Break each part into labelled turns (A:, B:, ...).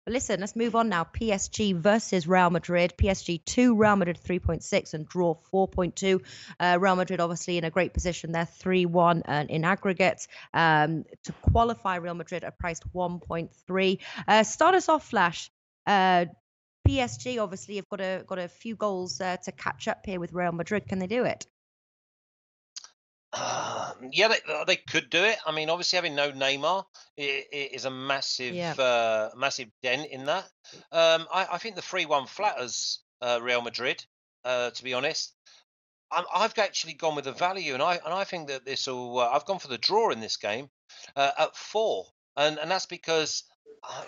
A: But listen, let's move on now. PSG versus Real Madrid. PSG 2, Real Madrid 3.6, and draw 4.2. Real Madrid obviously in a great position. They're 3-1 in aggregate. To qualify, Real Madrid are priced 1.3. Start us off, Flash. PSG obviously have got a few goals to catch up here with Real Madrid. Can they do it?
B: Yeah, they could do it. I mean, obviously having no Neymar is a
A: Yeah.
B: massive dent in that. I think the 3-1 flatters Real Madrid. To be honest, I've actually gone with the value, and I think that this will. I've gone for the draw in this game at 4, and that's because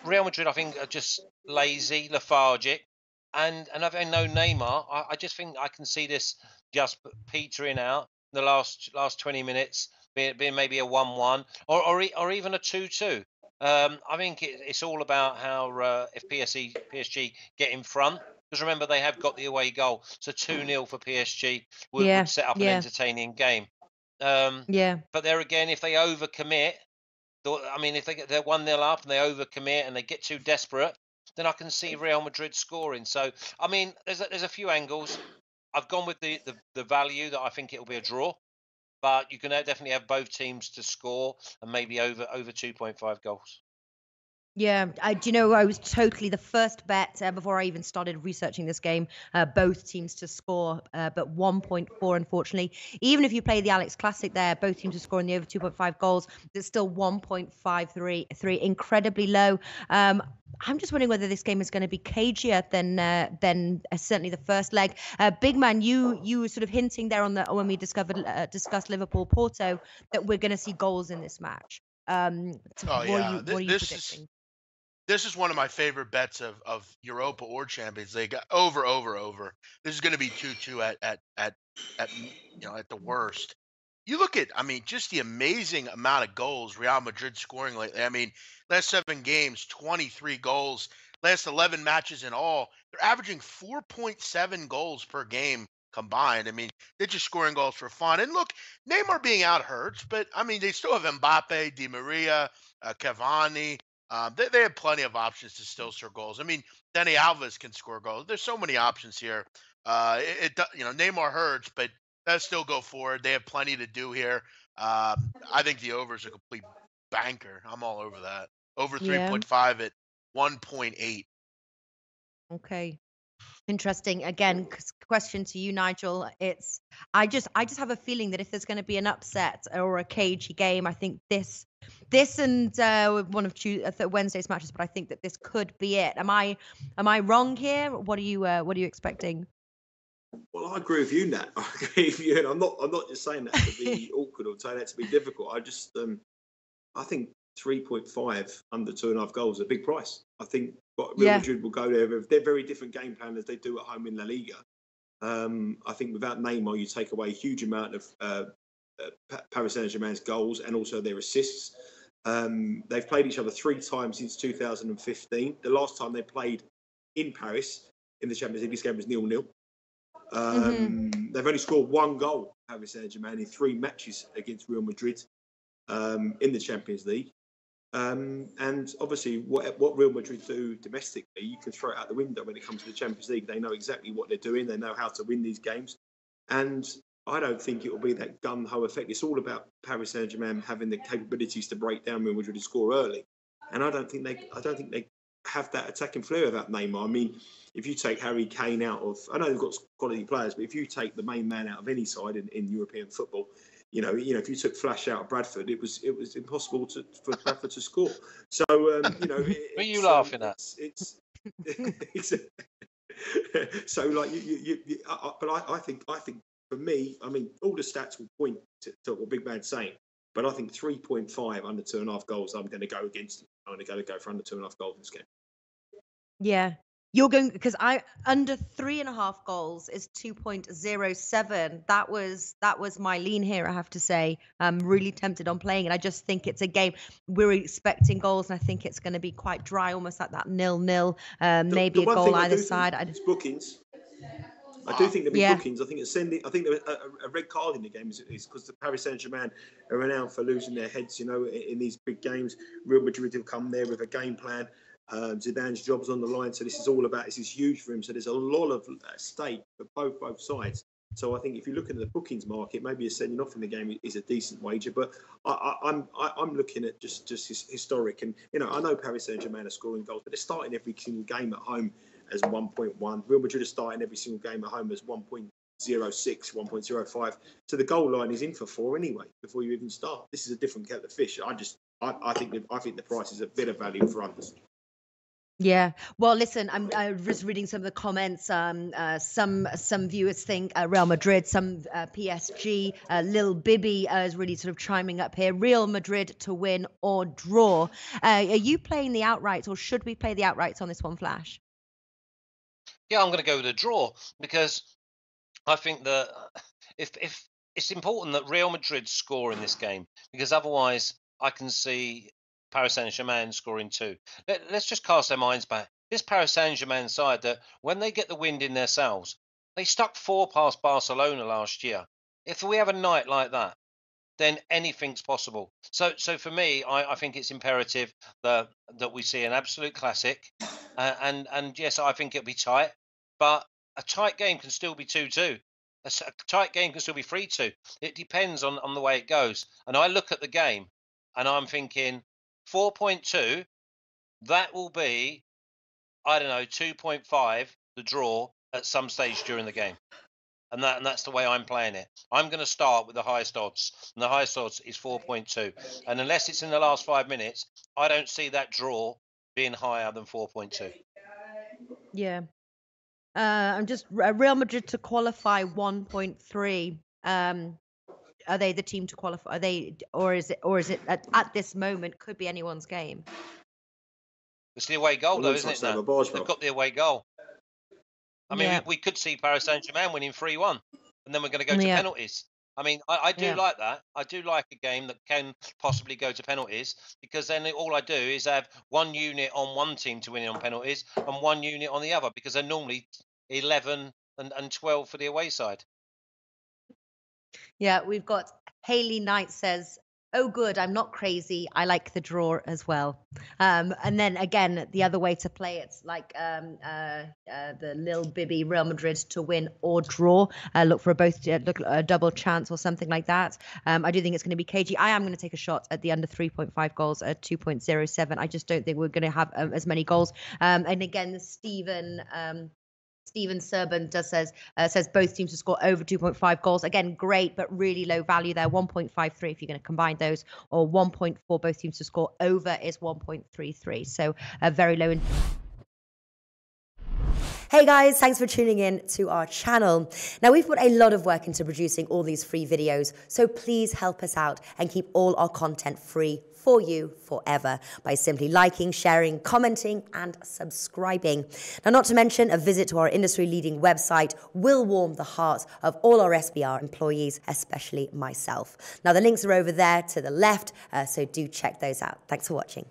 B: Real Madrid, I think, are just lazy, lethargic, and having no Neymar, I just think I can see this just petering out in the last 20 minutes, being maybe a 1-1 or even a 2-2. I think it's all about how if PSG get in front. Because remember, they have got the away goal, so 2-0 for PSG would
A: Yeah.
B: set up an
A: Yeah.
B: entertaining game. Um,
A: Yeah.
B: but there again, if they overcommit, I mean, if they're 1-0 up and they overcommit and they get too desperate, then I can see Real Madrid scoring. So, I mean, there's a few angles. I've gone with the value that I think it'll be a draw, but you can definitely have both teams to score and maybe over 2.5 goals.
A: Yeah, do you know, I was totally the first bet before I even started researching this game, both teams to score, but 1.4, unfortunately. Even if you play the Alex Classic there, both teams to score in the over 2.5 goals, it's still 1.53, incredibly low. I'm just wondering whether this game is going to be cagier than certainly the first leg. Big man, you were sort of hinting there on the when we discussed Liverpool Porto that we're going to see goals in this match.
C: Oh yeah,
A: What are you predicting?
C: this is one of my favorite bets of Europa or Champions League. Over, over, over. This is going to be 2-2 at the worst. You look at, I mean, just the amazing amount of goals Real Madrid scoring lately. I mean, last 7 games, 23 goals. Last 11 matches in all, they're averaging 4.7 goals per game combined. I mean, they're just scoring goals for fun. And look, Neymar being out hurts, but I mean, they still have Mbappe, Di Maria, Cavani. They have plenty of options to still score goals. I mean, Danny Alves can score goals. There's so many options here. Neymar hurts, but let's still go forward. They have plenty to do here. I think the over is a complete banker. I'm all over that. Over
A: Yeah.
C: 3.5 at 1.8.
A: Okay. Interesting. Again, question to you, Nigel. It's I just have a feeling that if there's going to be an upset or a cagey game, I think this and one of Wednesday's matches, but I think that this could be it. Am I wrong here? What are you expecting?
D: Well, I agree with you, Nat. I agree with you, and I'm not just saying that to be awkward or saying that to be difficult. I think 3.5 under 2.5 goals is a big price. I think what Real
A: Yeah.
D: Madrid will go there. They're very different game plan as they do at home in La Liga. I think without Neymar, you take away a huge amount of Paris Saint Germain's goals and also their assists. They've played each other 3 times since 2015. The last time they played in Paris in the Champions League, this game was 0-0.
A: Hmm.
D: They've only scored 1 goal, Paris Saint Germain, in 3 matches against Real Madrid in the Champions League. And obviously, what Real Madrid do domestically, you can throw it out the window when it comes to the Champions League. They know exactly what they're doing. They know how to win these games. And I don't think it will be that gun ho effect. It's all about Paris Saint Germain having the capabilities to break down Real Madrid and score early. And I don't think they have that attacking flair without Neymar. I mean, if you take Harry Kane out of, I know they've got quality players, but if you take the main man out of any side in European football, if you took Flash out of Bradford, it was impossible for Bradford to score. So
B: What are you laughing at?
D: it's so like but I think for me, I mean, all the stats will point to what Big Man's saying, but I think 3.5 under 2.5 goals. I'm going to go against. I'm going to go for under 2.5 goals in this game.
A: Yeah. You're going because I under 3.5 goals is 2.07. That was my lean here, I have to say. I'm really tempted on playing, and I just think it's a game we're expecting goals, and I think it's going to be quite dry, almost like that 0-0.
D: The
A: Maybe a
D: one
A: goal
D: thing I
A: either
D: do think
A: side.
D: is bookings. I do think there'll be
A: Yeah.
D: bookings. I think it's sending. I think a red card in the game is because the Paris Saint Germain are renowned for losing their heads. In these big games, Real Madrid have come there with a game plan. Zidane's job's on the line, so this is huge for him. So there's a lot of stake for both sides. So I think if you look at the bookings market, maybe a sending off in the game is a decent wager. But I'm looking at just historic, and I know Paris St Germain are scoring goals, but they're starting every single game at home as 1.1. Real Madrid are starting every single game at home as 1.06, 1.05. So the goal line is in for 4 anyway before you even start. This is a different kettle of fish. I think the price is a bit of value for unders.
A: Yeah. Well, listen, I was reading some of the comments. Some viewers think Real Madrid, some PSG. Lil Bibby is really sort of chiming up here. Real Madrid to win or draw. Are you playing the outrights, or should we play the outrights on this one, Flash?
B: Yeah, I'm going to go with a draw, because I think that if it's important that Real Madrid score in this game, because otherwise I can see Paris St Germain scoring 2. Let's just cast our minds back. This Paris St Germain side, that when they get the wind in their sails, they stuck 4 past Barcelona last year. If we have a night like that, then anything's possible. So for me, I think it's imperative that we see an absolute classic, and yes, I think it'll be tight, but a tight game can still be 2-2. A tight game can still be 3-2. It depends on the way it goes. And I look at the game, and I'm thinking 4.2, that will be, I don't know, 2.5, the draw at some stage during the game. And that's the way I'm playing it. I'm going to start with the highest odds, and the highest odds is 4.2. And unless it's in the last 5 minutes, I don't see that draw being higher than 4.2.
A: Yeah. I'm just Real Madrid to qualify 1.3. Are they the team to qualify? Are they, or is it at this moment could be anyone's game?
B: It's the away goal, though, isn't it? Now they've got the away goal. I mean, we could see Paris St Germain winning 3-1, and then we're going to go to penalties. I mean, I do like that. I do like a game that can possibly go to penalties, because then all I do is have 1 unit on one team to win it on penalties and 1 unit on the other, because they're normally 11 and 12 for the away side.
A: Yeah, we've got Haley Knight says, "Oh, good. I'm not crazy. I like the draw as well." And then again, the other way to play it's like the Lil Bibby, Real Madrid to win or draw. Look for a double chance or something like that. I do think it's going to be cagey. I am going to take a shot at the under 3.5 goals at 2.07. I just don't think we're going to have as many goals. And again, Steven Serban says both teams to score over 2.5 goals. Again, great, but really low value there. 1.53 if you're going to combine those, or 1.4 both teams to score over is 1.33. So very low.
E: Hey guys, thanks for tuning in to our channel. Now, we've put a lot of work into producing all these free videos, so please help us out and keep all our content free for you forever by simply liking, sharing, commenting, and subscribing. Now, not to mention, a visit to our industry-leading website will warm the hearts of all our SBR employees, especially myself. Now, the links are over there to the left, so do check those out. Thanks for watching.